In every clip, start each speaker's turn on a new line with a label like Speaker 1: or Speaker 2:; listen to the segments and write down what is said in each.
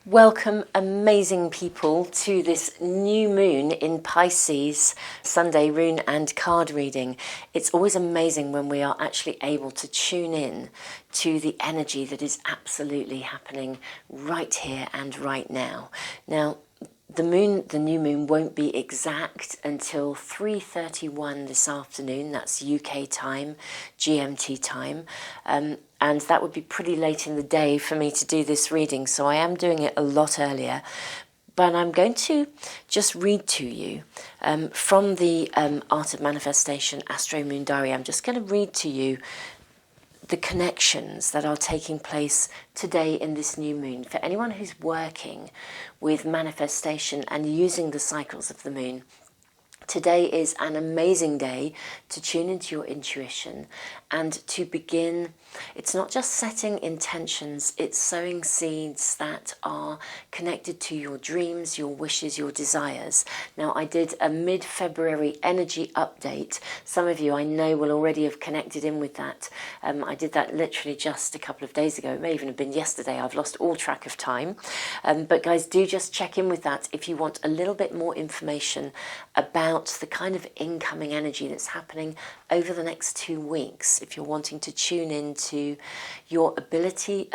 Speaker 1: Welcome, amazing people, to this new moon in Pisces Sunday rune and card reading. It's always amazing when we are actually able to tune in to the energy that is absolutely happening right here and right now. Now, the new moon won't be exact until 3:31 this afternoon. That's UK time, GMT time. And that would be pretty late in the day for me to do this reading, so I am doing it a lot earlier. But I'm going to just read to you from the Art of Manifestation Astro-Moon Diary. I'm just going to read to you the connections that are taking place today in this new moon. For anyone who's working with manifestation and using the cycles of the moon, today is an amazing day to tune into your intuition and to begin. It's not just setting intentions, it's sowing seeds that are connected to your dreams, your wishes, your desires. Now, I did a mid-February energy update. Some of you I know will already have connected in with that. I did that literally just a couple of days ago. It may even have been yesterday. I've lost all track of time. But guys, do just check in with that if you want a little bit more information about the kind of incoming energy that's happening over the next 2 weeks, if you're wanting to tune into your ability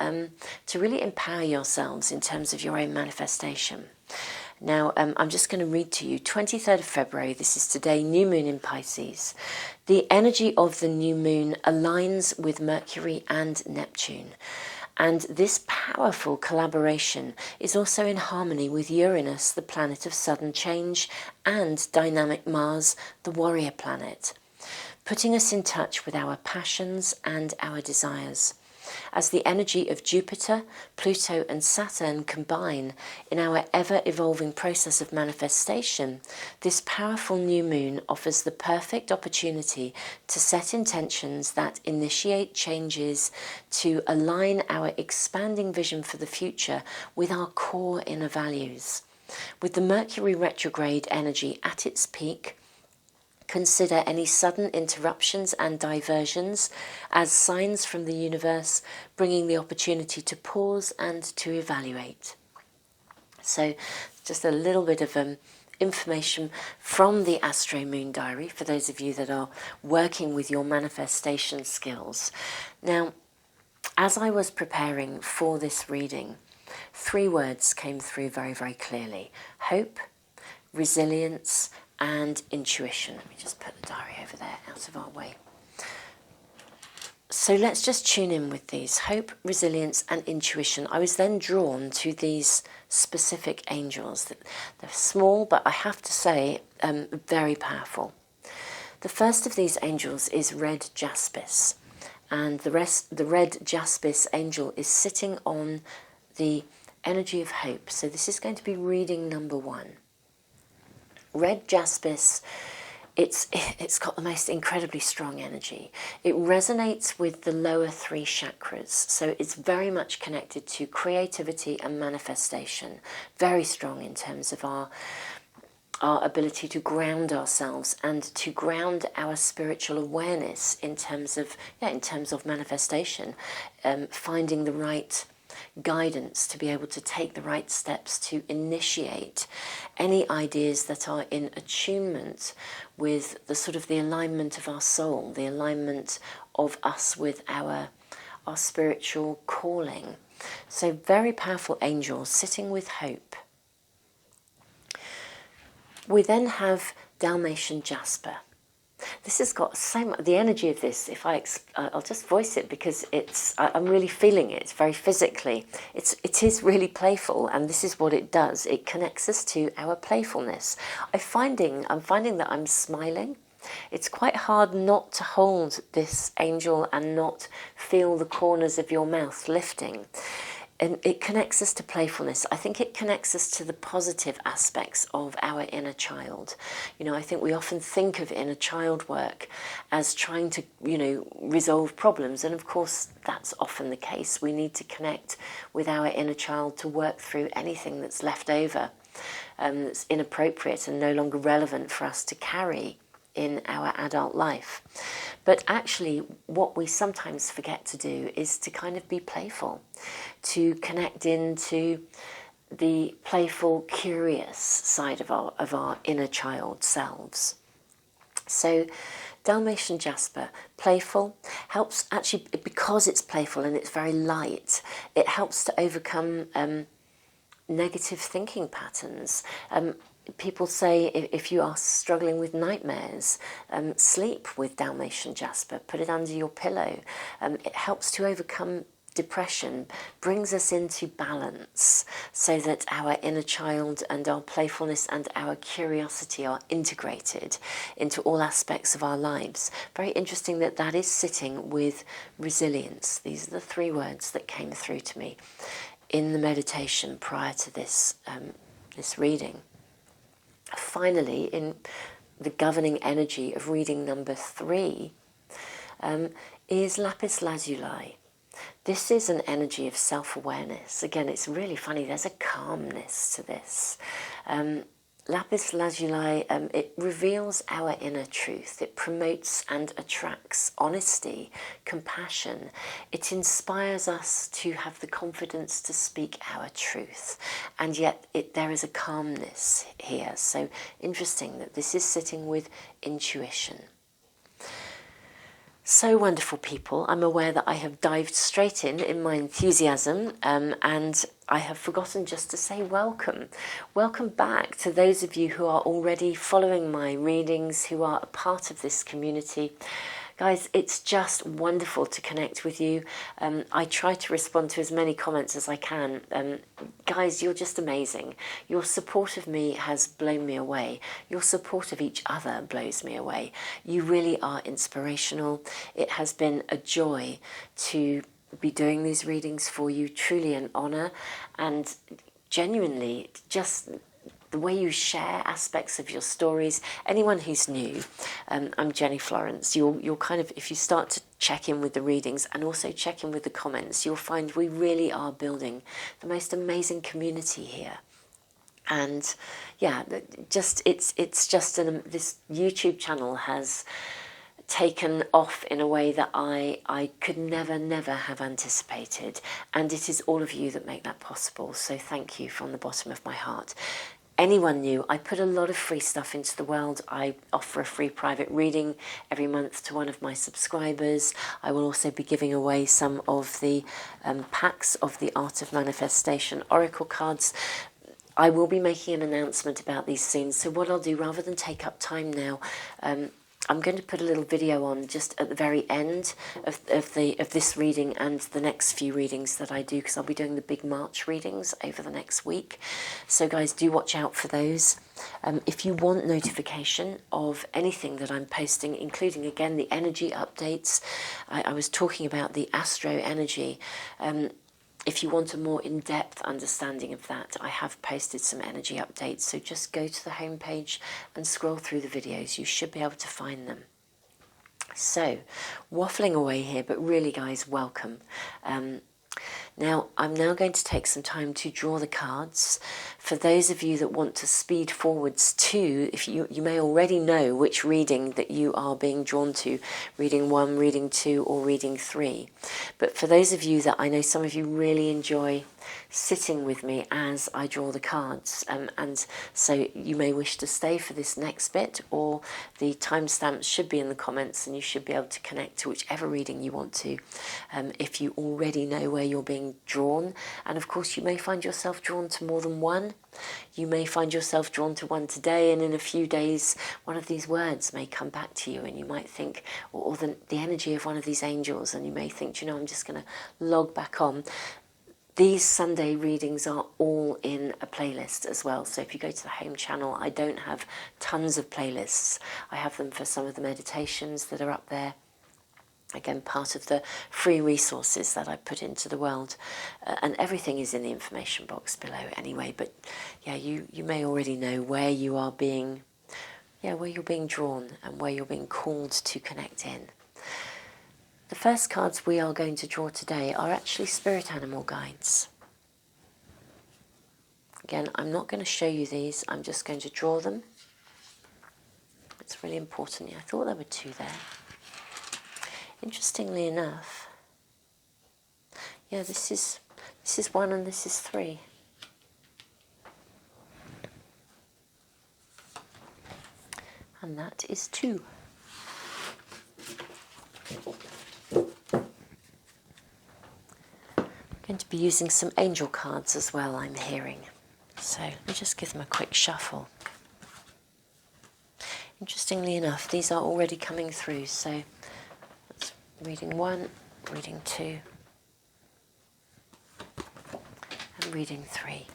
Speaker 1: to really empower yourselves in terms of your own manifestation. Now, I'm just going to read to you 23rd of February. This is today, new moon in Pisces. The energy of the new moon aligns with Mercury and Neptune. And this powerful collaboration is also in harmony with Uranus, the planet of sudden change, and dynamic Mars, the warrior planet, putting us in touch with our passions and our desires. As the energy of Jupiter, Pluto and Saturn combine in our ever-evolving process of manifestation, this powerful new moon offers the perfect opportunity to set intentions that initiate changes to align our expanding vision for the future with our core inner values. With the Mercury retrograde energy at its peak, consider any sudden interruptions and diversions as signs from the universe, bringing the opportunity to pause and to evaluate. So, just a little bit of information from the Astro-Moon Diary for those of you that are working with your manifestation skills. Now, as I was preparing for this reading, 3 words came through very, very clearly: hope, resilience, and intuition. Let me just put the diary over there out of our way. So let's just tune in with these: hope, resilience, and intuition. I was then drawn to these specific angels. They're small, but I have to say, very powerful. The first of these angels is Red Jaspis, and the Red Jaspis angel is sitting on the energy of hope. So this is going to be reading number 1. Red Jaspis, it's got the most incredibly strong energy. It resonates with the lower 3 chakras, so it's very much connected to creativity and manifestation. Very strong in terms of our ability to ground ourselves and to ground our spiritual awareness in terms of manifestation, finding the right guidance to be able to take the right steps to initiate any ideas that are in attunement with the sort of the alignment of our soul, the alignment of us with our spiritual calling. So very powerful angels sitting with hope. We then have Dalmatian Jasper. This has got so much, the energy of this, I'll just voice it because I'm really feeling it. It's very physically. It is really playful, and this is what it does. It connects us to our playfulness. I'm finding that I'm smiling. It's quite hard not to hold this angel and not feel the corners of your mouth lifting. And it connects us to playfulness. I think it connects us to the positive aspects of our inner child. You know, I think we often think of inner child work as trying to, resolve problems. And of course, that's often the case. We need to connect with our inner child to work through anything that's left over, that's inappropriate and no longer relevant for us to carry in our adult life. But actually, what we sometimes forget to do is to kind of be playful, to connect into the playful, curious side of our inner child selves. So Dalmatian Jasper, playful, helps actually, because it's playful and it's very light, it helps to overcome negative thinking patterns. People say if you are struggling with nightmares, sleep with Dalmatian Jasper, put it under your pillow. It helps to overcome depression, brings us into balance so that our inner child and our playfulness and our curiosity are integrated into all aspects of our lives. Very interesting that that is sitting with resilience. These are the 3 words that came through to me in the meditation prior to this, this reading. Finally, in the governing energy of reading number 3, is lapis lazuli. This is an energy of self-awareness. Again, it's really funny, there's a calmness to this. Lapis lazuli, it reveals our inner truth. It promotes and attracts honesty, compassion. It inspires us to have the confidence to speak our truth. And yet there is a calmness here. So interesting that this is sitting with intuition. So wonderful, people. I'm aware that I have dived straight in my enthusiasm, and I have forgotten just to say welcome. Welcome back to those of you who are already following my readings, who are a part of this community. Guys, it's just wonderful to connect with you. I try to respond to as many comments as I can. Guys, you're just amazing. Your support of me has blown me away. Your support of each other blows me away. You really are inspirational. It has been a joy to be doing these readings for you, truly an honour, and genuinely just the way you share aspects of your stories. Anyone who's new, I'm Jenny Florence. You'll kind of, if you start to check in with the readings and also check in with the comments, you'll find we really are building the most amazing community here. And yeah, just it's just this YouTube channel has taken off in a way that I could never have anticipated, and it is all of you that make that possible. So thank you from the bottom of my heart. Anyone new, I put a lot of free stuff into the world. I offer a free private reading every month to one of my subscribers. I will also be giving away some of the packs of the Art of Manifestation Oracle cards. I will be making an announcement about these soon. So what I'll do, rather than take up time now, I'm going to put a little video on just at the very end of this reading and the next few readings that I do, because I'll be doing the big March readings over the next week. So guys, do watch out for those. If you want notification of anything that I'm posting, including again the energy updates, I was talking about the astro energy. If you want a more in-depth understanding of that, I have posted some energy updates, so just go to the homepage and scroll through the videos. You should be able to find them. So, waffling away here, but really, guys, welcome. Now, I'm now going to take some time to draw the cards. For those of you that want to speed forwards to, if you may already know which reading that you are being drawn to, reading 1, reading 2, or reading 3. But for those of you that I know some of you really enjoy sitting with me as I draw the cards, and so you may wish to stay for this next bit, or the timestamps should be in the comments and you should be able to connect to whichever reading you want to, if you already know where you're being drawn. And of course you may find yourself drawn to more than one. You may find yourself drawn to one today, and in a few days one of these words may come back to you, and you might think, or the energy of one of these angels, and you may think, you know, I'm just going to log back on. These Sunday readings are all in a playlist as well. So if you go to the home channel, I don't have tons of playlists. I have them for some of the meditations that are up there. Again, part of the free resources that I put into the world. And everything is in the information box below anyway. But yeah, you may already know where you are being, where you're being drawn and where you're being called to connect in. The first cards we are going to draw today are actually spirit animal guides. Again, I'm not going to show you these, I'm just going to draw them. It's really important. I thought there were 2 there. Interestingly enough, this is 1 and this is 3. and that is 2. I'm going to be using some angel cards as well, I'm hearing. So let me just give them a quick shuffle. Interestingly enough, these are already coming through, so that's reading 1, reading 2, and reading 3.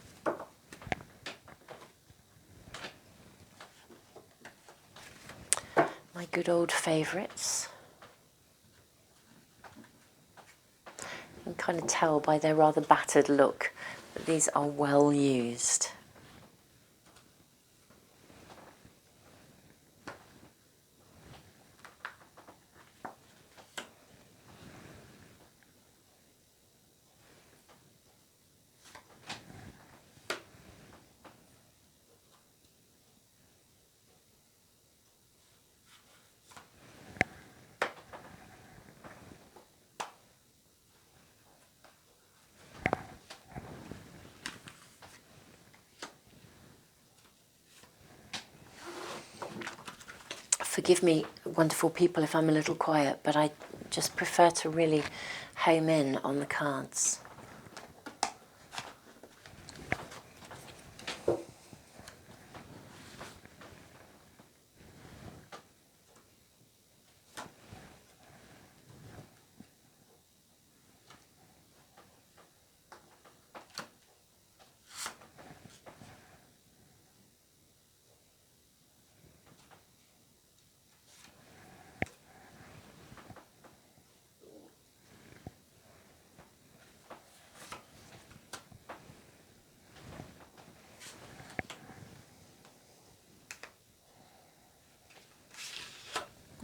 Speaker 1: My good old favourites. You can kind of tell by their rather battered look that these are well used. Forgive me, wonderful people, if I'm a little quiet, but I just prefer to really home in on the cards.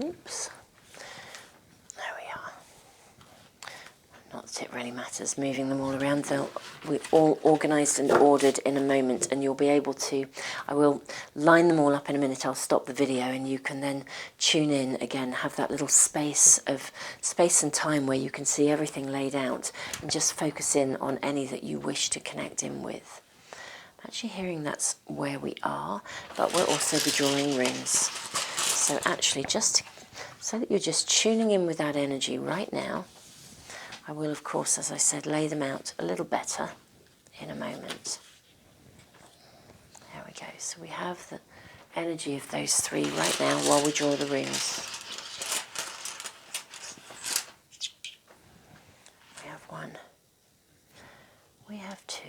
Speaker 1: Oops. There we are. Not that it really matters, moving them all around. They'll be all organised and ordered in a moment, and you'll be able to, I will line them all up in a minute. I'll stop the video and you can then tune in again, have that little space and time where you can see everything laid out and just focus in on any that you wish to connect in with. I'm actually hearing that's where we are, but we'll also be drawing runes. So actually, just so that you're just tuning in with that energy right now, I will, of course, as I said, lay them out a little better in a moment. There we go. So we have the energy of those 3 right now while we draw the runes. We have 1. We have 2.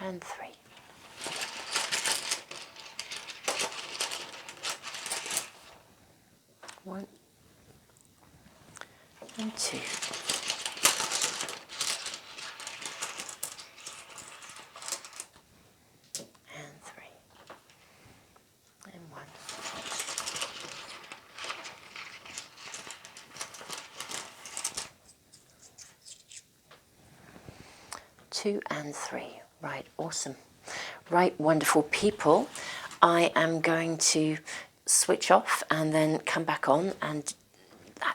Speaker 1: And 3. 1 and 2. And 3. And 1. 2 and 3. Right, awesome. Right, wonderful people. I am going to switch off and then come back on, and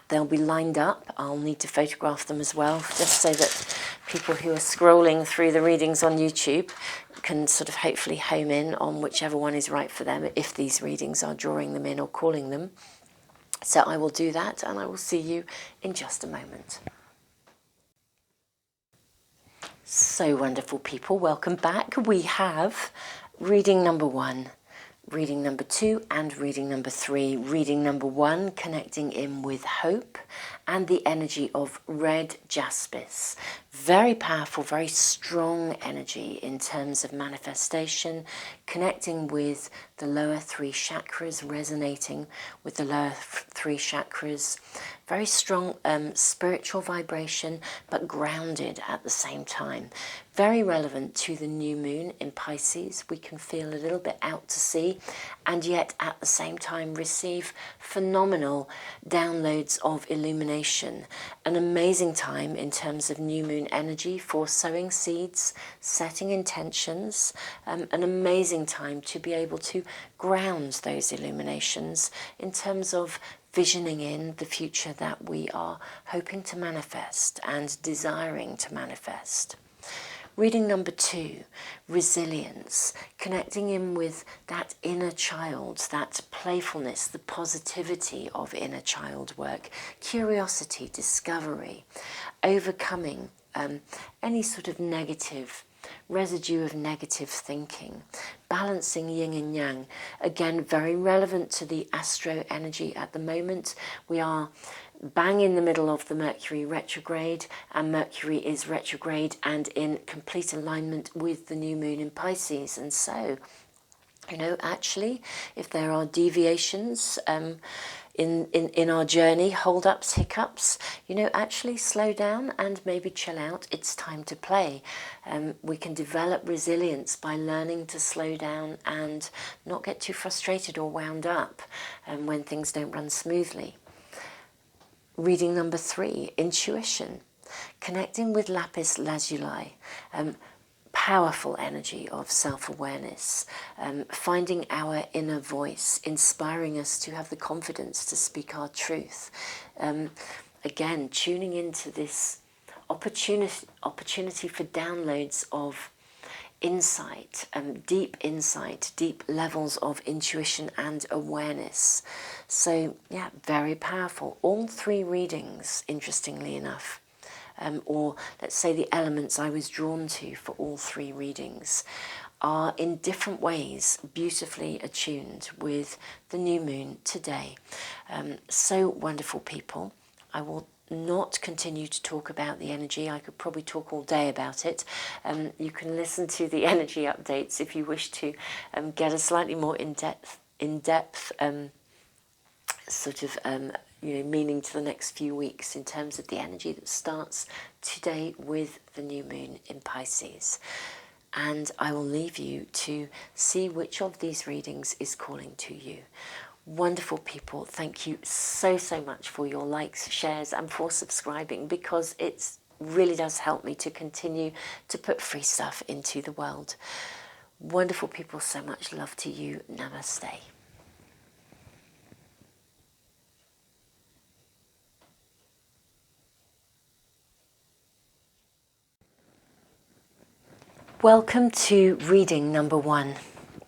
Speaker 1: they'll be lined up. I'll need to photograph them as well, just so that people who are scrolling through the readings on YouTube can sort of hopefully home in on whichever one is right for them, if these readings are drawing them in or calling them. So I will do that, and I will see you in just a moment. So wonderful people, welcome back. We have reading number 1, reading number 2 and reading number 3. Reading number 1, connecting in with hope and the energy of red jaspis. Very powerful, very strong energy in terms of manifestation, connecting with the lower 3 chakras, resonating with the lower 3 chakras. Very strong spiritual vibration, but grounded at the same time. Very relevant to the new moon in Pisces. We can feel a little bit out to sea, and yet at the same time receive phenomenal downloads of illumination. An amazing time in terms of new moon energy for sowing seeds, setting intentions. An amazing time to be able to ground those illuminations in terms of visioning in the future that we are hoping to manifest and desiring to manifest. Reading number 2, resilience, connecting in with that inner child, that playfulness, the positivity of inner child work, curiosity, discovery, overcoming any sort of negative residue of negative thinking, balancing yin and yang. Again, very relevant to the astro energy at the moment. We are bang in the middle of the Mercury retrograde, and Mercury is retrograde and in complete alignment with the new moon in Pisces. And so, you know, actually, if there are deviations in our journey, hold-ups, hiccups, you know, actually slow down and maybe chill out. It's time to play. We can develop resilience by learning to slow down and not get too frustrated or wound up when things don't run smoothly. Reading number 3, intuition, connecting with lapis lazuli, powerful energy of self-awareness, finding our inner voice, inspiring us to have the confidence to speak our truth. Again, tuning into this opportunity for downloads of insight, deep levels of intuition and awareness. So yeah, very powerful. All 3 readings, interestingly enough, or let's say the elements I was drawn to for all 3 readings, are in different ways beautifully attuned with the new moon today. So wonderful, people. I will not continue to talk about the energy. I could probably talk all day about it. You can listen to the energy updates if you wish to get a slightly more in-depth sort of you know, meaning to the next few weeks in terms of the energy that starts today with the new moon in Pisces. And I will leave you to see which of these readings is calling to you. Wonderful people, thank you so much for your likes, shares and for subscribing, because it really does help me to continue to put free stuff into the world. Wonderful people, so much love to you. Namaste. Welcome to reading number 1.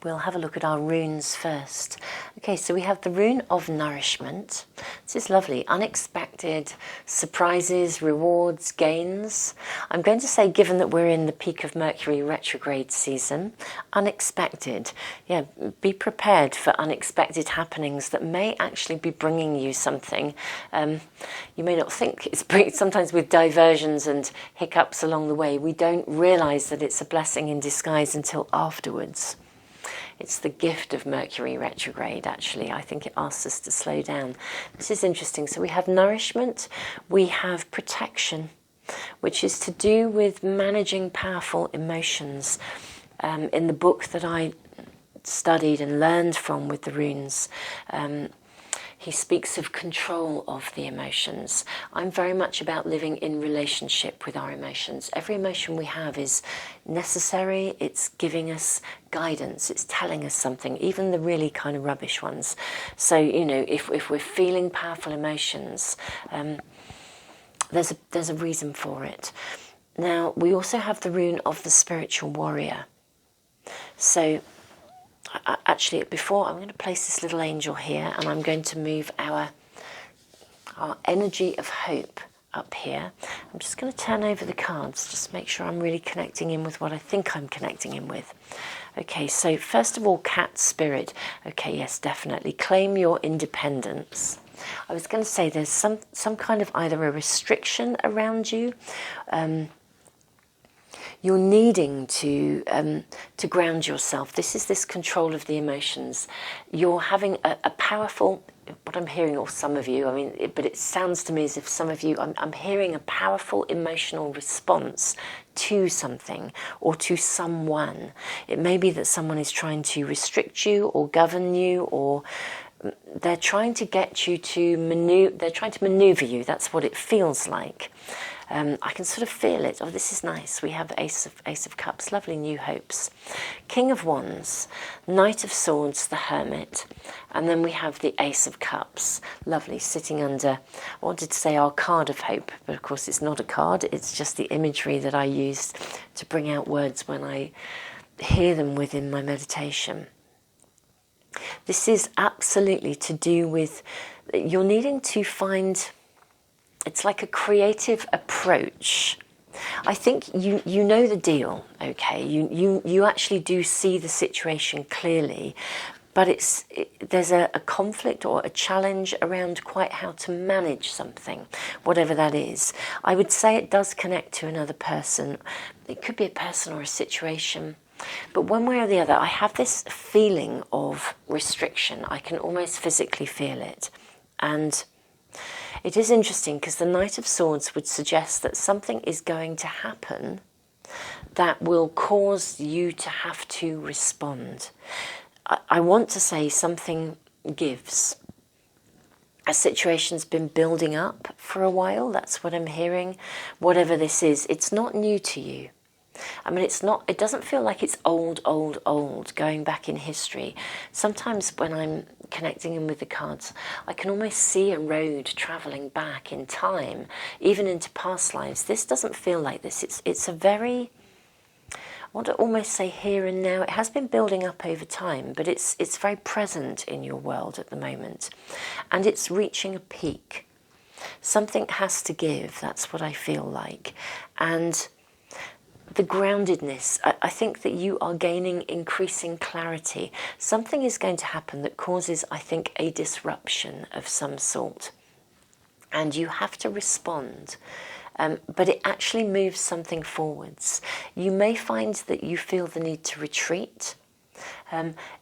Speaker 1: We'll have a look at our runes first. Okay, so we have the rune of nourishment. This is lovely. Unexpected surprises, rewards, gains. I'm going to say, given that we're in the peak of Mercury retrograde season, unexpected. Yeah, be prepared for unexpected happenings that may actually be bringing you something. You may not think it's sometimes with diversions and hiccups along the way, we don't realise that it's a blessing in disguise until afterwards. It's the gift of Mercury retrograde, actually. I think it asks us to slow down. This is interesting. So we have nourishment, we have protection, which is to do with managing powerful emotions. In the book that I studied and learned from with the runes, he speaks of control of the emotions. I'm very much about living in relationship with our emotions. Every emotion we have is necessary. It's giving us guidance. It's telling us something, even the really kind of rubbish ones. So, you know, if we're feeling powerful emotions, there's a reason for it. Now, we also have the rune of the spiritual warrior. So, actually, before, I'm going to place this little angel here, and I'm going to move our energy of hope up here. I'm just going to turn over the cards, just make sure I'm really connecting in with what I think I'm connecting in with. Okay, so first of all, cat spirit. Okay, yes, definitely. Claim your independence. I was going to say there's some kind of either a restriction around you. You're needing to ground yourself. This is this control of the emotions. You're having a powerful, what I'm hearing, or some of you, I mean, but it sounds to me as if some of you, I'm hearing a powerful emotional response to something or to someone. It may be that someone is trying to restrict you or govern you or they're trying to get you to they're trying to maneuver you. That's what it feels like. I can sort of feel it. Oh, this is nice. We have Ace of Cups, lovely new hopes. King of Wands, Knight of Swords, the Hermit, and then we have the Ace of Cups, lovely, sitting under, I wanted to say our card of hope, but of course it's not a card, it's just the imagery that I used to bring out words when I hear them within my meditation. This is absolutely to do with, you're needing to find, it's like a creative approach. I think you know the deal, okay? You actually do see the situation clearly, but there's a conflict or a challenge around quite how to manage something, whatever that is. I would say it does connect to another person. It could be a person or a situation. But one way or the other, I have this feeling of restriction. I can almost physically feel it. And it is interesting because the Knight of Swords would suggest that something is going to happen that will cause you to have to respond. I want to say something gives. A situation's been building up for a while. That's what I'm hearing. Whatever this is, it's not new to you. I mean, it doesn't feel like it's old, going back in history. Sometimes when I'm connecting in with the cards, I can almost see a road travelling back in time, even into past lives. This doesn't feel like this. It's a very, I want to almost say here and now. It has been building up over time, but it's very present in your world at the moment. And it's reaching a peak. Something has to give, that's what I feel like. And the groundedness, I think that you are gaining increasing clarity. Something is going to happen that causes, I think, a disruption of some sort. And you have to respond. But it actually moves something forwards. You may find that you feel the need to retreat.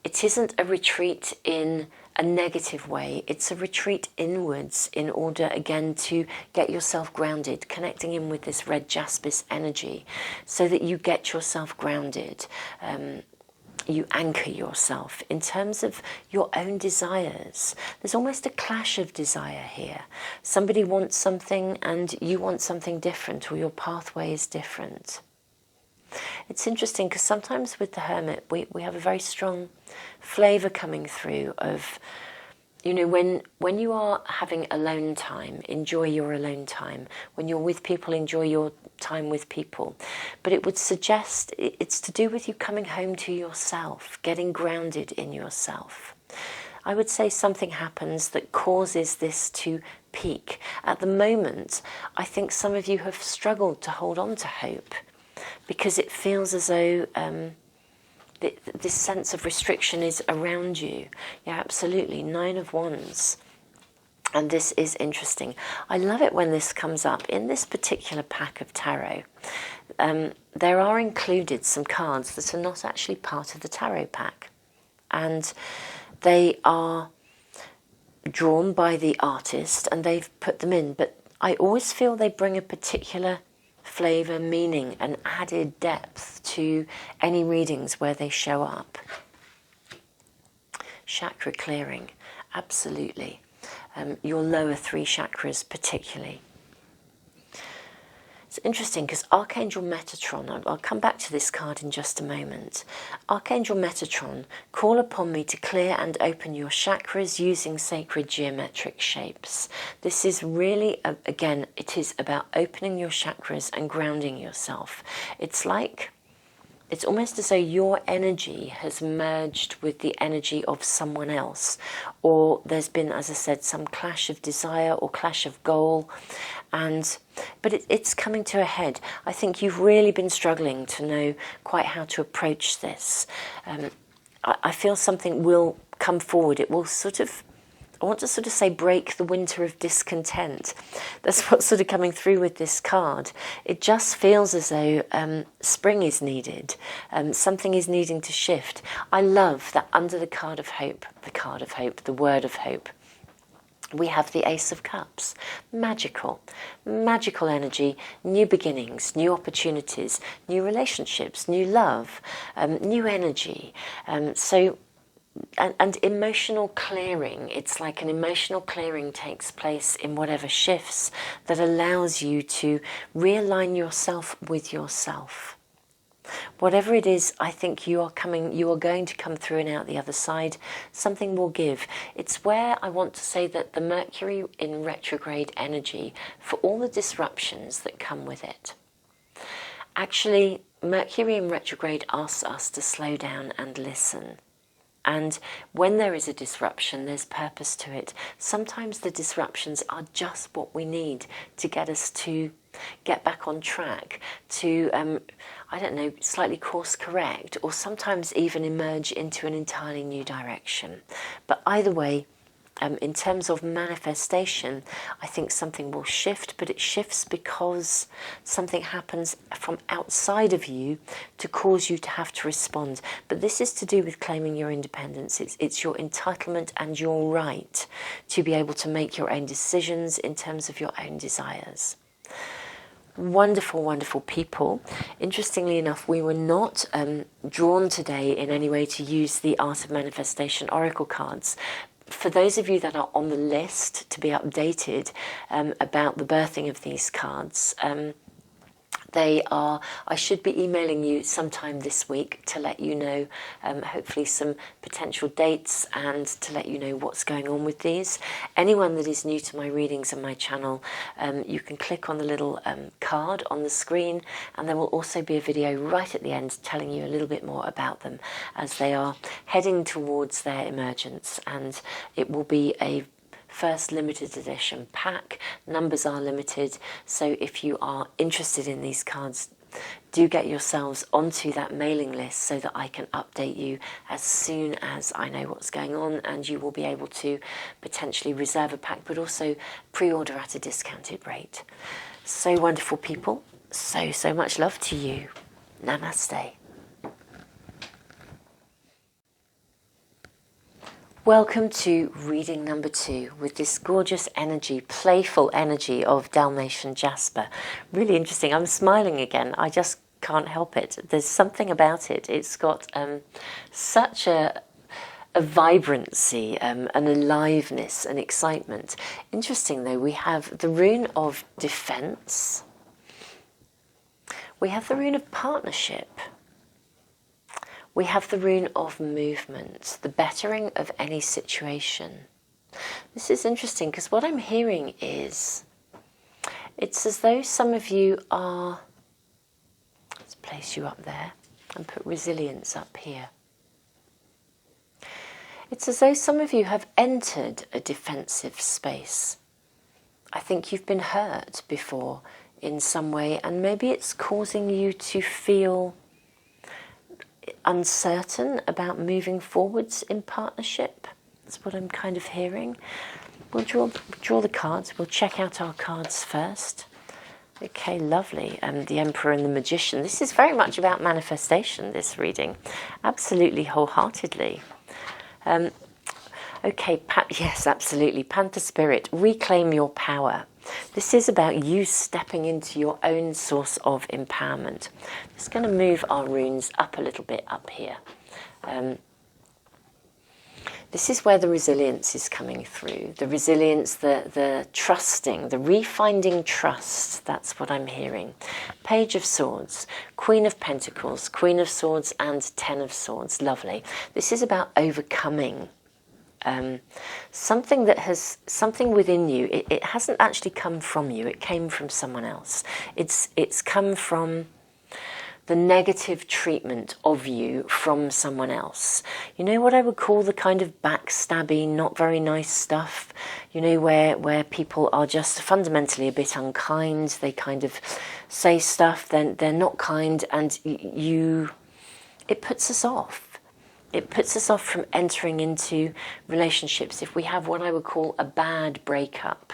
Speaker 1: It isn't a retreat in a negative way. It's a retreat inwards in order, again, to get yourself grounded, connecting in with this red jaspis energy so that you get yourself grounded. You anchor yourself in terms of your own desires. There's almost a clash of desire here. Somebody wants something and you want something different, or your pathway is different. It's interesting because sometimes with the Hermit we have a very strong flavour coming through of, you know, when you are having alone time, enjoy your alone time. When you're with people, enjoy your time with people. But it would suggest it's to do with you coming home to yourself, getting grounded in yourself. I would say something happens that causes this to peak. At the moment, I think some of you have struggled to hold on to hope, because it feels as though this sense of restriction is around you. Yeah, absolutely. 9 of Wands. And this is interesting. I love it when this comes up. In this particular pack of tarot, there are included some cards that are not actually part of the tarot pack. And they are drawn by the artist and they've put them in. But I always feel they bring a particular flavour, meaning, and added depth to any readings where they show up. Chakra clearing, absolutely. Your lower 3 chakras particularly. It's interesting because Archangel Metatron, I'll come back to this card in just a moment. Archangel Metatron, call upon me to clear and open your chakras using sacred geometric shapes. This is really, again, it is about opening your chakras and grounding yourself. It's almost as though your energy has merged with the energy of someone else, or there's been, as I said, some clash of desire or clash of goal, but it's coming to a head. I think you've really been struggling to know quite how to approach this. I feel something will come forward. It will I want to say break the winter of discontent. That's what's sort of coming through with this card. It just feels as though spring is needed. Something is needing to shift. I love that under the card of hope, the word of hope, we have the Ace of Cups. Magical energy, new beginnings, new opportunities, new relationships, new love, new energy. So and emotional clearing. It's like an emotional clearing takes place in whatever shifts that allows you to realign yourself with yourself. Whatever it is, I think you are going to come through and out the other side. Something will give. It's where I want to say that the Mercury in retrograde energy, for all the disruptions that come with it. Actually, Mercury in retrograde asks us to slow down and listen. And when there is a disruption, there's purpose to it. Sometimes the disruptions are just what we need to get us to get back on track, to, I don't know, slightly course correct, or sometimes even emerge into an entirely new direction. But either way, in terms of manifestation, I think something will shift, but it shifts because something happens from outside of you to cause you to have to respond. But this is to do with claiming your independence. It's your entitlement and your right to be able to make your own decisions in terms of your own desires. Wonderful, wonderful people. Interestingly enough, we were not drawn today in any way to use the Art of Manifestation Oracle cards. For those of you that are on the list to be updated about the birthing of these cards, I should be emailing you sometime this week to let you know, hopefully some potential dates and to let you know what's going on with these. Anyone that is new to my readings and my channel, you can click on the little card on the screen, and there will also be a video right at the end telling you a little bit more about them as they are heading towards their emergence, and it will be a first limited edition pack. Numbers are limited, so if you are interested in these cards, do get yourselves onto that mailing list so that I can update you as soon as I know what's going on, and you will be able to potentially reserve a pack, but also pre-order at a discounted rate. So wonderful people, so much love to you. Namaste. Welcome to reading number 2 with this gorgeous energy, playful energy of Dalmatian Jasper. Really interesting. I'm smiling again. I just can't help it. There's something about it. It's got such a vibrancy, an aliveness, an excitement. Interesting though, we have the rune of defense. We have the rune of partnership. We have the rune of movement, the bettering of any situation. This is interesting because what I'm hearing is, it's as though some of you are, let's place you up there and put resilience up here. It's as though some of you have entered a defensive space. I think you've been hurt before in some way, and maybe it's causing you to feel uncertain about moving forwards in partnership. That's what I'm kind of hearing. We'll draw the cards. We'll check out our cards first. Okay, lovely. The Emperor and the Magician. This is very much about manifestation, this reading. Absolutely, wholeheartedly. Okay, yes, absolutely. Panther Spirit, reclaim your power. This is about you stepping into your own source of empowerment. Just going to move our runes up a little bit up here. This is where the resilience is coming through. The resilience, the trusting, the refinding trust. That's what I'm hearing. Page of Swords, Queen of Pentacles, Queen of Swords and Ten of Swords. Lovely. This is about overcoming something within you. It hasn't actually come from you. It came from someone else. It's come from the negative treatment of you from someone else. You know what I would call the kind of backstabby, not very nice stuff, you know, where people are just fundamentally a bit unkind. They kind of say stuff, then they're not kind, and it puts us off. It puts us off from entering into relationships. If we have what I would call a bad breakup,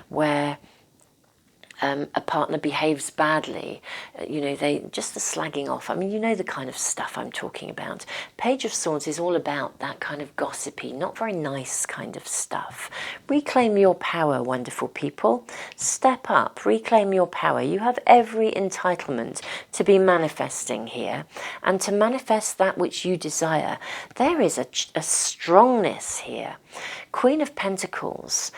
Speaker 1: where a partner behaves badly, they just the slagging off. I mean, you know the kind of stuff I'm talking about. Page of Swords is all about that kind of gossipy, not very nice kind of stuff. Reclaim your power, wonderful people. Step up, reclaim your power. You have every entitlement to be manifesting here and to manifest that which you desire. There is a strongness here. Queen of Pentacles.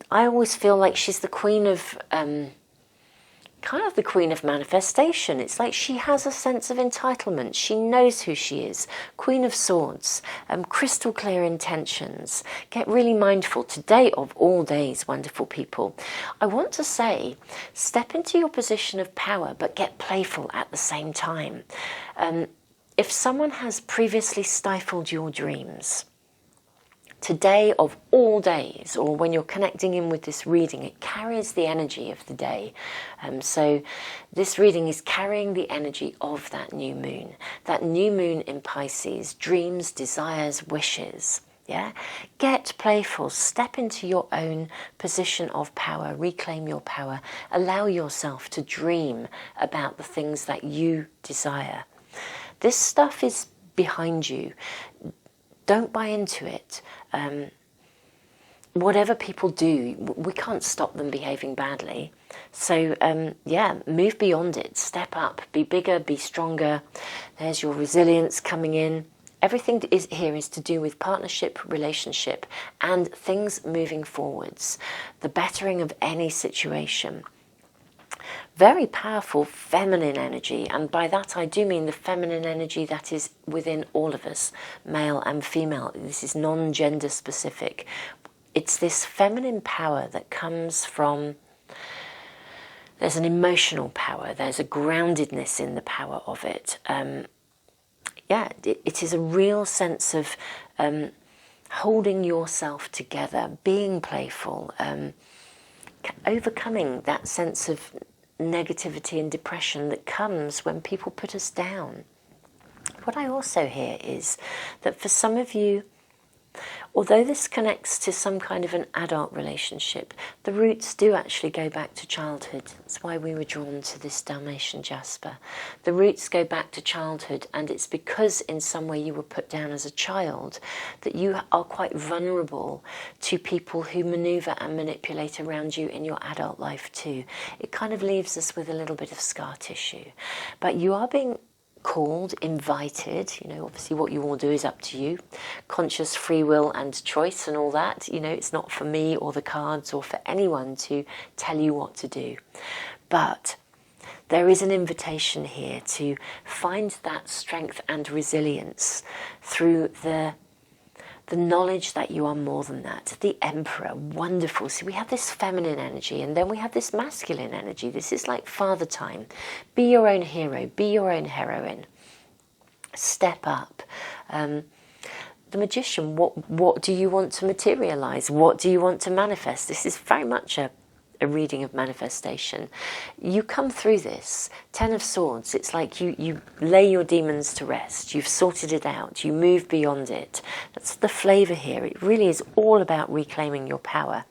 Speaker 1: I always feel like she's the queen of, kind of the queen of manifestation. It's like she has a sense of entitlement. She knows who she is. Queen of Swords, crystal clear intentions. Get really mindful today of all days, wonderful people. I want to say, step into your position of power, but get playful at the same time. If someone has previously stifled your dreams, today of all days, or when you're connecting in with this reading, it carries the energy of the day. So this reading is carrying the energy of that new moon in Pisces, dreams, desires, wishes. Yeah, get playful, step into your own position of power, reclaim your power, allow yourself to dream about the things that you desire. This stuff is behind you. Don't buy into it. Whatever people do, we can't stop them behaving badly. So, move beyond it. Step up. Be bigger, be stronger. There's your resilience coming in. Everything here is to do with partnership, relationship, and things moving forwards. The bettering of any situation. Very powerful feminine energy, and by that I do mean the feminine energy that is within all of us, male and female. This is non-gender specific. It's this feminine power that comes from, there's an emotional power, there's a groundedness in the power of it. It is a real sense of holding yourself together, being playful, overcoming that sense of negativity and depression that comes when people put us down. What I also hear is that for some of you, although this connects to some kind of an adult relationship, the roots do actually go back to childhood. That's why we were drawn to this Dalmatian Jasper. The roots go back to childhood, and it's because in some way you were put down as a child that you are quite vulnerable to people who maneuver and manipulate around you in your adult life too. It kind of leaves us with a little bit of scar tissue. But you are being called, invited, obviously what you will do is up to you. Conscious free will and choice and all that, it's not for me or the cards or for anyone to tell you what to do. But there is an invitation here to find that strength and resilience through the knowledge that you are more than that. The Emperor, wonderful. So we have this feminine energy, and then we have this masculine energy. This is like father time. Be your own hero, be your own heroine. Step up. The Magician, what do you want to materialize? What do you want to manifest? This is very much a reading of manifestation. You come through this. 10 of Swords, it's like you lay your demons to rest. You've sorted it out. You move beyond it. That's the flavour here. It really is all about reclaiming your power.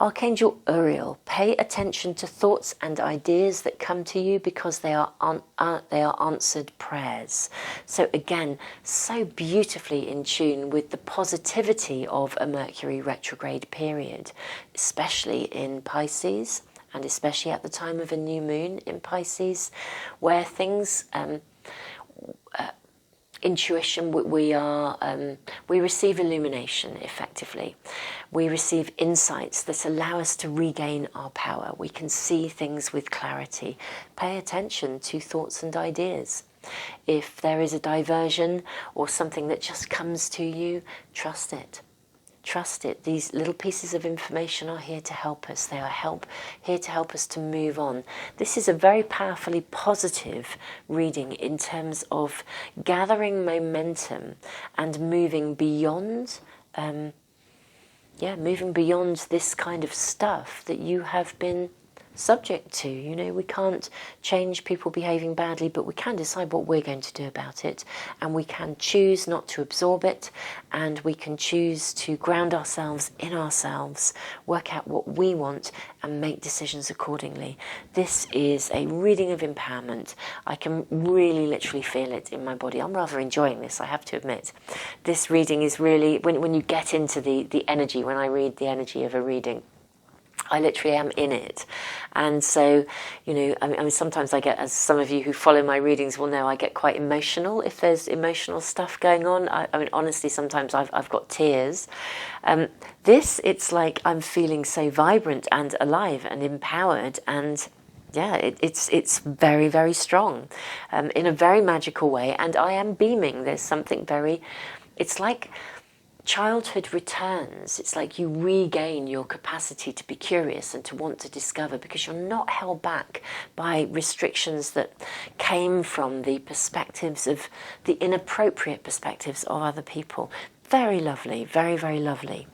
Speaker 1: Archangel Uriel, pay attention to thoughts and ideas that come to you because they are answered prayers. So again, so beautifully in tune with the positivity of a Mercury retrograde period, especially in Pisces and especially at the time of a new moon in Pisces, where things intuition, we receive illumination effectively. We receive insights that allow us to regain our power. We can see things with clarity. Pay attention to thoughts and ideas. If there is a diversion or something that just comes to you, trust it. Trust it. These little pieces of information are here to help us. They are here to help us to move on. This is a very powerfully positive reading in terms of gathering momentum and moving beyond, moving beyond this kind of stuff that you have been subject to. You know, we can't change people behaving badly, but we can decide what we're going to do about it, and we can choose not to absorb it, and we can choose to ground ourselves in ourselves, work out what we want, and make decisions accordingly. This is a reading of empowerment. I can really literally feel it in my body. I'm rather enjoying this, I have to admit. This reading is really, when you get into the energy, when I read the energy of a reading, I literally am in it. And so, you know, I mean, sometimes I get, as some of you who follow my readings will know, I get quite emotional if there's emotional stuff going on. I mean, honestly, sometimes I've got tears. It's like I'm feeling so vibrant and alive and empowered, and yeah, it's very, very strong in a very magical way. And I am beaming. There's something very, it's like childhood returns. It's like you regain your capacity to be curious and to want to discover, because you're not held back by restrictions that came from the perspectives of the inappropriate perspectives of other people. Very lovely, very, very lovely.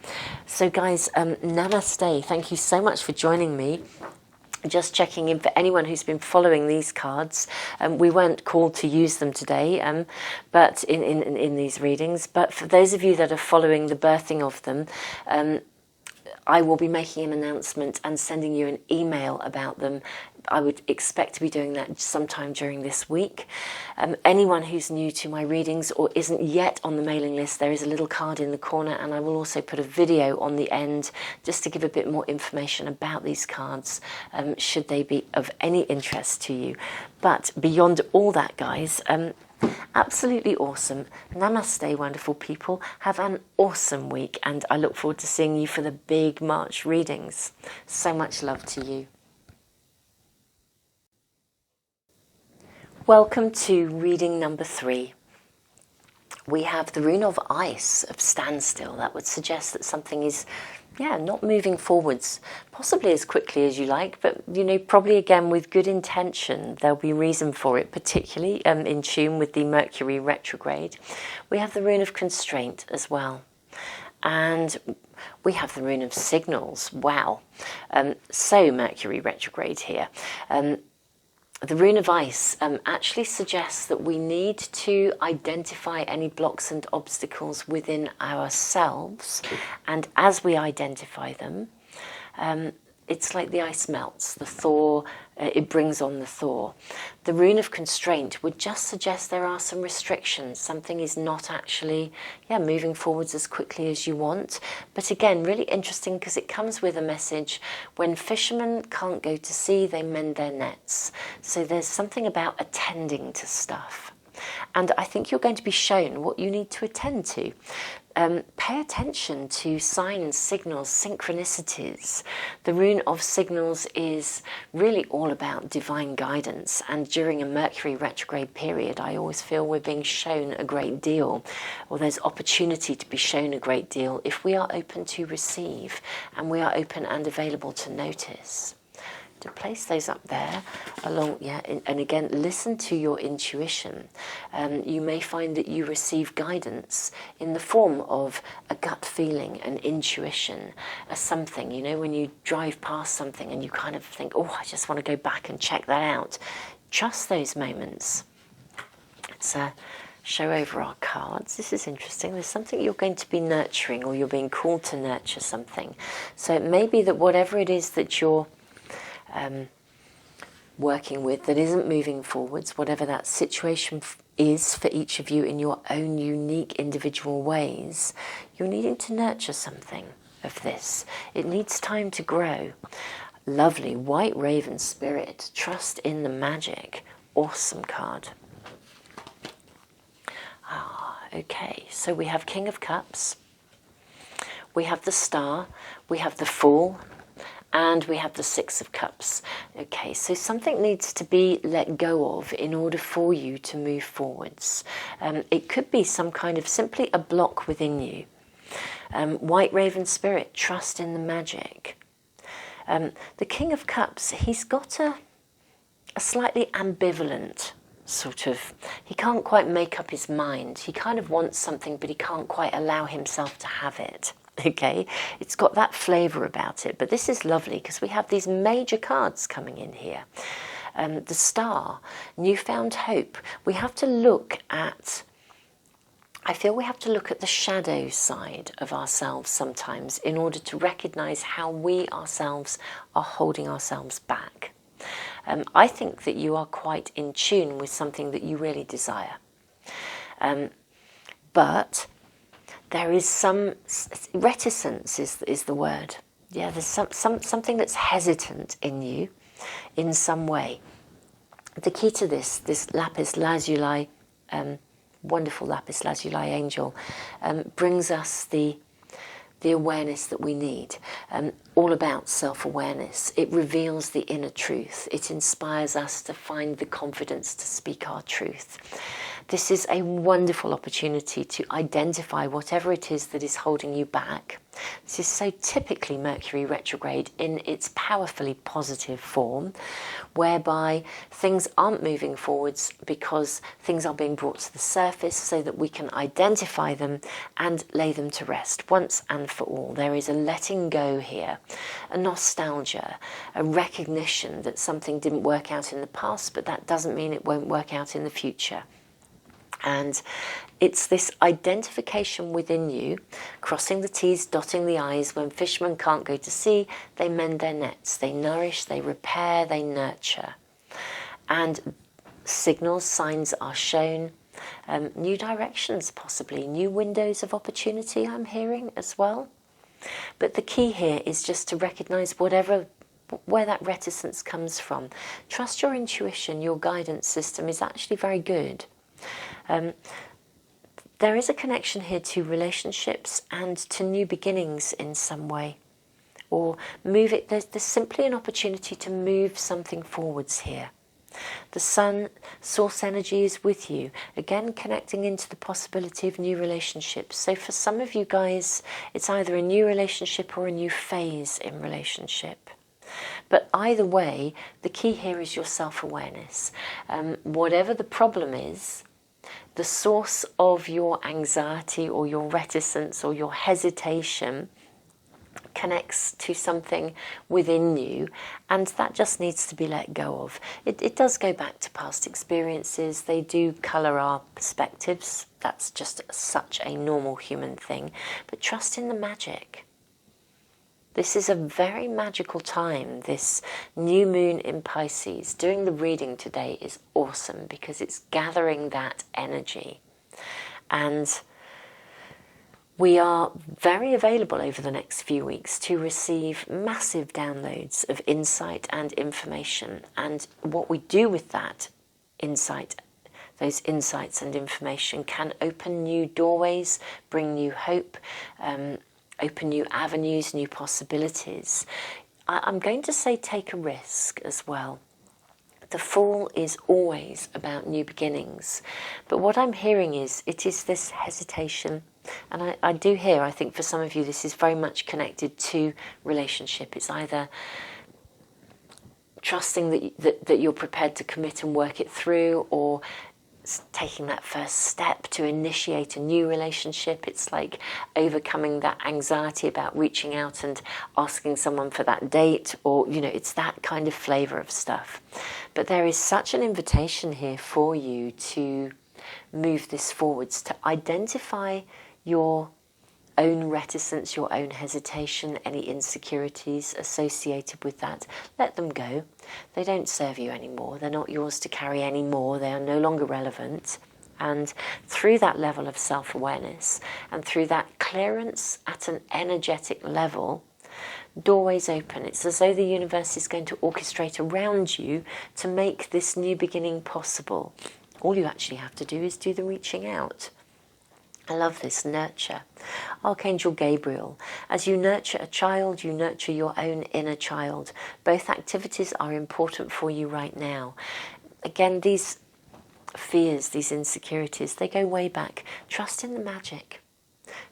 Speaker 1: So guys, namaste. Thank you so much for joining me. Just checking in for anyone who's been following these cards. We weren't called to use them today, but in these readings. But for those of you that are following the birthing of them, I will be making an announcement and sending you an email about them. I would expect to be doing that sometime during this week. Anyone who's new to my readings or isn't yet on the mailing list, there is a little card in the corner, and I will also put a video on the end just to give a bit more information about these cards, should they be of any interest to you. But beyond all that, guys, absolutely awesome. Namaste, wonderful people. Have an awesome week, and I look forward to seeing you for the big March readings. So much love to you. Welcome to reading number 3. We have the rune of ice, of standstill. That would suggest that something is, not moving forwards, possibly as quickly as you like, but, you know, probably again with good intention. There'll be reason for it, particularly in tune with the Mercury retrograde. We have the rune of constraint as well. And we have the rune of signals. Wow. So Mercury retrograde here. The rune of ice actually suggests that we need to identify any blocks and obstacles within ourselves, and as we identify them, it's like the ice melts, the thaw, it brings on the thaw. The rune of constraint would just suggest there are some restrictions. Something is not actually moving forwards as quickly as you want. But again, really interesting, because it comes with a message: when fishermen can't go to sea, they mend their nets. So there's something about attending to stuff. And I think you're going to be shown what you need to attend to. Pay attention to signs, signals, synchronicities. The rune of signals is really all about divine guidance, and during a Mercury retrograde period, I always feel we're being shown a great deal, or there's opportunity to be shown a great deal if we are open to receive, and we are open and available to notice. To place those up there along, and again, listen to your intuition. You may find that you receive guidance in the form of a gut feeling, an intuition, a something, you know, when you drive past something and you kind of think, oh, I just want to go back and check that out. Trust those moments. Let's show over our cards. This is interesting. There's something you're going to be nurturing, or you're being called to nurture something. So it may be that whatever it is that you're working with that isn't moving forwards, whatever that situation is for each of you in your own unique individual ways, you're needing to nurture something of this. It needs time to grow. Lovely. White Raven Spirit. Trust in the magic. Awesome card. Okay. So we have King of Cups. We have the Star. We have the Fool. And we have the Six of Cups. Okay, so something needs to be let go of in order for you to move forwards. It could be some kind of simply a block within you. White Raven Spirit, trust in the magic. The King of Cups, he's got a slightly ambivalent sort of, he can't quite make up his mind. He kind of wants something, but he can't quite allow himself to have it. Okay, it's got that flavour about it, but this is lovely because we have these major cards coming in here. The Star, newfound hope. We have to look at, I feel we have to look at the shadow side of ourselves sometimes in order to recognise how we ourselves are holding ourselves back. I think that you are quite in tune with something that you really desire. But there is some reticence is the word. Yeah, there's something that's hesitant in you in some way. The key to this lapis lazuli, wonderful lapis lazuli angel, brings us the awareness that we need, all about self-awareness. It reveals the inner truth. It inspires us to find the confidence to speak our truth. This is a wonderful opportunity to identify whatever it is that is holding you back. This is so typically Mercury retrograde in its powerfully positive form, whereby things aren't moving forwards because things are being brought to the surface so that we can identify them and lay them to rest once and for all. There is a letting go here, a nostalgia, a recognition that something didn't work out in the past, but that doesn't mean it won't work out in the future. And it's this identification within you, crossing the T's, dotting the I's. When fishermen can't go to sea, they mend their nets. They nourish, they repair, they nurture. And signals, signs are shown. New directions, possibly. New windows of opportunity, I'm hearing as well. But the key here is just to recognise where that reticence comes from. Trust your intuition. Your guidance system is actually very good. There is a connection here to relationships and to new beginnings in some way, or move it. There's simply an opportunity to move something forwards here. The Sun, source energy, is with you, again connecting into the possibility of new relationships. So for some of you guys, it's either a new relationship or a new phase in relationship. But either way, the key here is your self-awareness. Whatever the problem is, the source of your anxiety or your reticence or your hesitation connects to something within you, and that just needs to be let go of. It does go back to past experiences. They do colour our perspectives. That's just such a normal human thing. But trust in the magic. This is a very magical time, this new moon in Pisces. Doing the reading today is awesome because it's gathering that energy. And we are very available over the next few weeks to receive massive downloads of insight and information. And what we do with that insight, those insights and information, can open new doorways, bring new hope, open new avenues, new possibilities. I'm going to say take a risk as well. The Fool is always about new beginnings. But what I'm hearing is it is this hesitation. And I do hear, I think for some of you, this is very much connected to relationship. It's either trusting that you're prepared to commit and work it through, or taking that first step to initiate a new relationship. It's like overcoming that anxiety about reaching out and asking someone for that date, or, it's that kind of flavour of stuff. But there is such an invitation here for you to move this forwards, to identify your own reticence, your own hesitation, any insecurities associated with that. Let them go. They don't serve you anymore. They're not yours to carry anymore. They are no longer relevant. And through that level of self-awareness and through that clearance at an energetic level, doorways open. It's as though the universe is going to orchestrate around you to make this new beginning possible. All you actually have to do is do the reaching out. I love this, nurture. Archangel Gabriel, as you nurture a child, you nurture your own inner child. Both activities are important for you right now. Again, these fears, these insecurities, they go way back. Trust in the magic.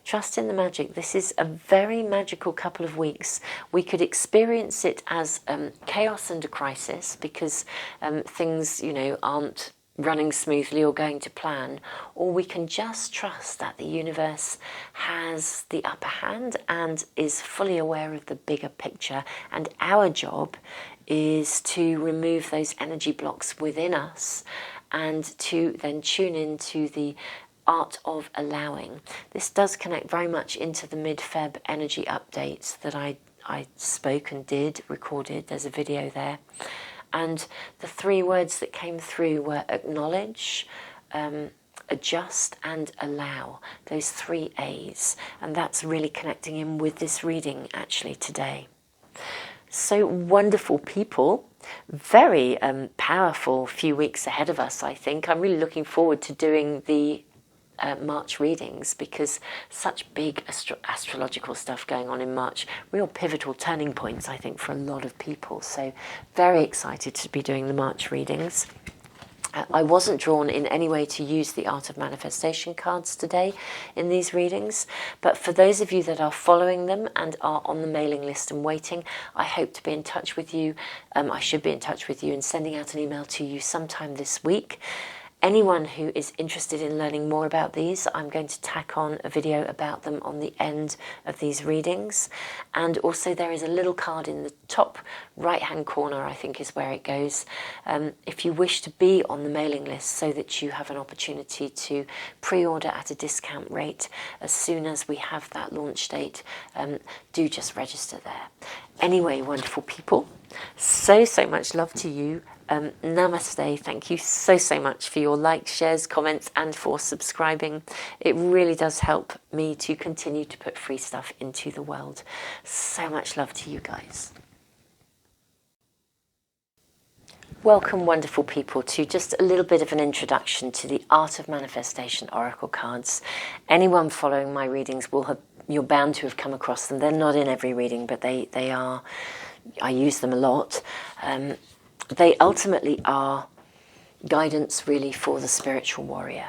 Speaker 1: Trust in the magic. This is a very magical couple of weeks. We could experience it as chaos and a crisis because things, aren't running smoothly or going to plan, or we can just trust that the universe has the upper hand and is fully aware of the bigger picture, and our job is to remove those energy blocks within us and to then tune into the art of allowing. This does connect very much into the mid-Feb energy updates that I spoke and recorded. There's a video there. And the 3 words that came through were acknowledge, adjust and allow. Those 3 A's. And that's really connecting in with this reading actually today. So wonderful people. Very powerful few weeks ahead of us, I think. I'm really looking forward to doing the March readings, because such big astrological stuff going on in March, real pivotal turning points, I think, for a lot of people. So very excited to be doing the March readings. I wasn't drawn in any way to use the Art of Manifestation cards today in these readings, but for those of you that are following them and are on the mailing list and waiting, I hope to be in touch with you. I should be in touch with you and sending out an email to you sometime this week. Anyone who is interested in learning more about these, I'm going to tack on a video about them on the end of these readings. And also there is a little card in the top right-hand corner, I think is where it goes. If you wish to be on the mailing list so that you have an opportunity to pre-order at a discount rate as soon as we have that launch date, do just register there. Anyway, wonderful people, so much love to you. Namaste. Thank you so much for your likes, shares, comments, and for subscribing. It really does help me to continue to put free stuff into the world. So much love to you guys. Welcome, wonderful people, to just a little bit of an introduction to the Art of Manifestation Oracle cards. Anyone following my readings will have, you're bound to have come across them. They're not in every reading, but they are, I use them a lot. They ultimately are guidance really for the spiritual warrior,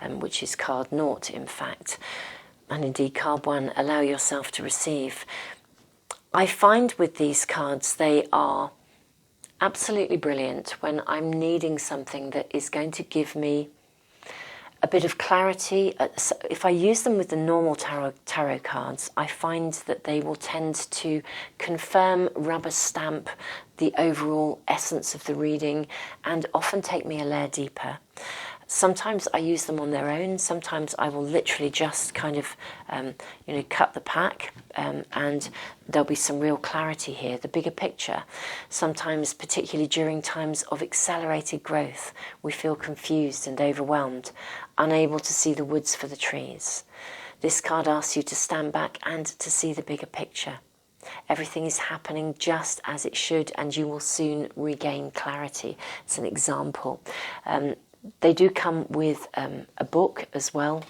Speaker 1: which is card 0 in fact, and indeed card 1, allow yourself to receive. I find with these cards they are absolutely brilliant when I'm needing something that is going to give me a bit of clarity. If I use them with the normal tarot cards, I find that they will tend to confirm, rubber stamp the overall essence of the reading and often take me a layer deeper. Sometimes I use them on their own. Sometimes I will literally just kind of, cut the pack and there'll be some real clarity here, the bigger picture. Sometimes, particularly during times of accelerated growth, we feel confused and overwhelmed, unable to see the woods for the trees. This card asks you to stand back and to see the bigger picture. Everything is happening just as it should, and you will soon regain clarity. It's an example. They do come with a book as well.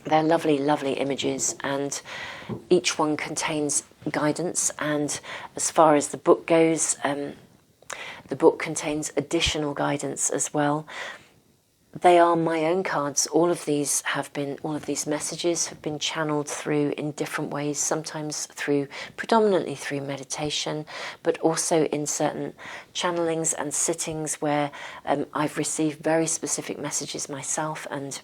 Speaker 1: They're lovely, lovely images, and each one contains guidance. And as far as the book goes, the book contains additional guidance as well. They are my own cards. All of these messages have been channeled through in different ways, sometimes predominantly through meditation, but also in certain channelings and sittings where I've received very specific messages myself and,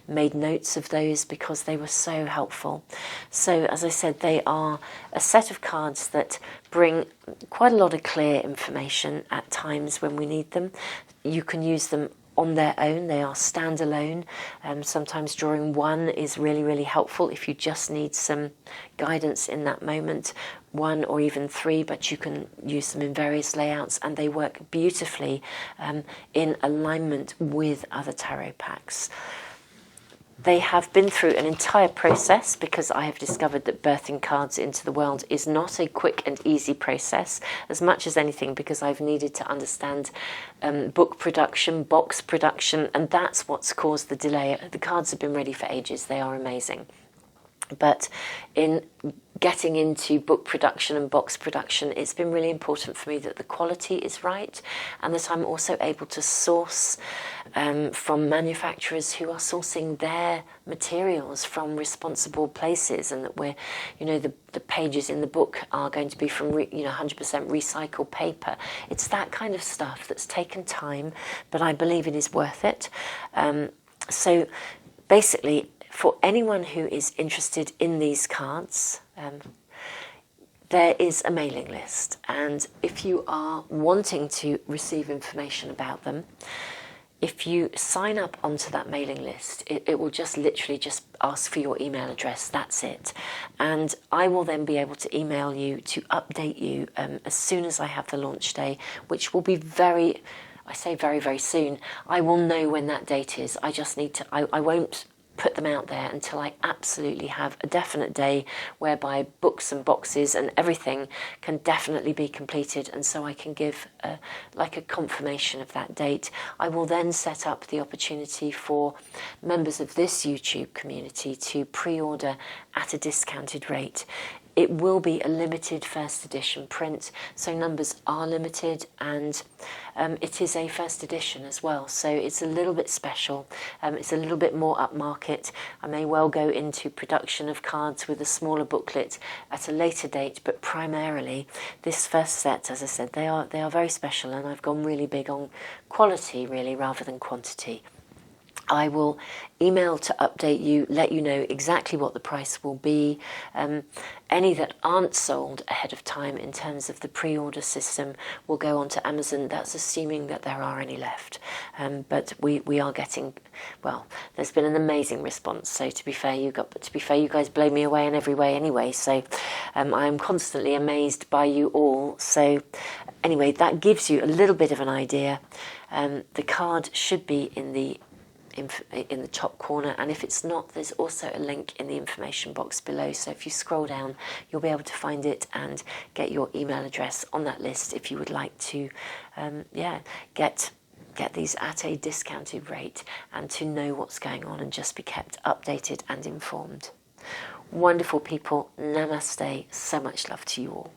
Speaker 1: made notes of those because they were so helpful. So, as I said, they are a set of cards that bring quite a lot of clear information at times when we need them. You can use them on their own. They are standalone. Sometimes drawing one is really, really helpful if you just need some guidance in that moment, 1 or even 3, but you can use them in various layouts and they work beautifully in alignment with other tarot packs. They have been through an entire process because I have discovered that birthing cards into the world is not a quick and easy process, as much as anything because I've needed to understand book production, box production, and that's what's caused the delay. The cards have been ready for ages. They are amazing. But in getting into book production and box production, it's been really important for me that the quality is right, and that I'm also able to source from manufacturers who are sourcing their materials from responsible places, and that we're, you know, the pages in the book are going to be from 100% recycled paper. It's that kind of stuff that's taken time, but I believe it is worth it. So basically, for anyone who is interested in these cards, there is a mailing list, and if you are wanting to receive information about them, if you sign up onto that mailing list, it will just literally just ask for your email address. That's it. And I will then be able to email you to update you as soon as I have the launch day, which will be very, very soon. I will know when that date is. I just need to, I won't put them out there until I absolutely have a definite day whereby books and boxes and everything can definitely be completed, and so I can give like a confirmation of that date. I will then set up the opportunity for members of this YouTube community to pre-order at a discounted rate. It will be a limited first edition print, so numbers are limited, and it is a first edition as well, so it's a little bit special. It's a little bit more upmarket. I may well go into production of cards with a smaller booklet at a later date, but primarily this first set, as I said, they are very special, and I've gone really big on quality really rather than quantity. I will email to update you, let you know exactly what the price will be. Any that aren't sold ahead of time in terms of the pre-order system will go onto Amazon. That's assuming that there are any left. But we are getting, well, there's been an amazing response. So to be fair, you guys blow me away in every way anyway. So I am constantly amazed by you all. So anyway, that gives you a little bit of an idea. The card should be in the top corner, and if it's not, there's also a link in the information box below, so if you scroll down you'll be able to find it and get your email address on that list if you would like to get these at a discounted rate and to know what's going on and just be kept updated and informed. Wonderful people, namaste, so much love to you all.